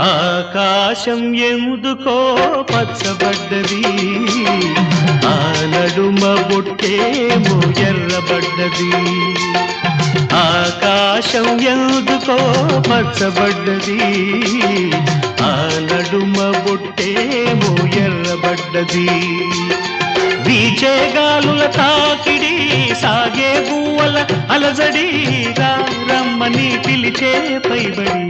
ఆకాశం ఎందుకో పచ్చబడ్డది, ఆ నడుమ బొట్టేమో ఎర్రబడ్డది. ఆకాశం ఎందుకో పచ్చబడ్డది, ఆ నడుమ బొట్టేమో ఎర్రబడ్డది. వీచే గాలుల తాకిడి, సాగే గువ్వల అలజడి, రమ్మని పిలిచే పైబడి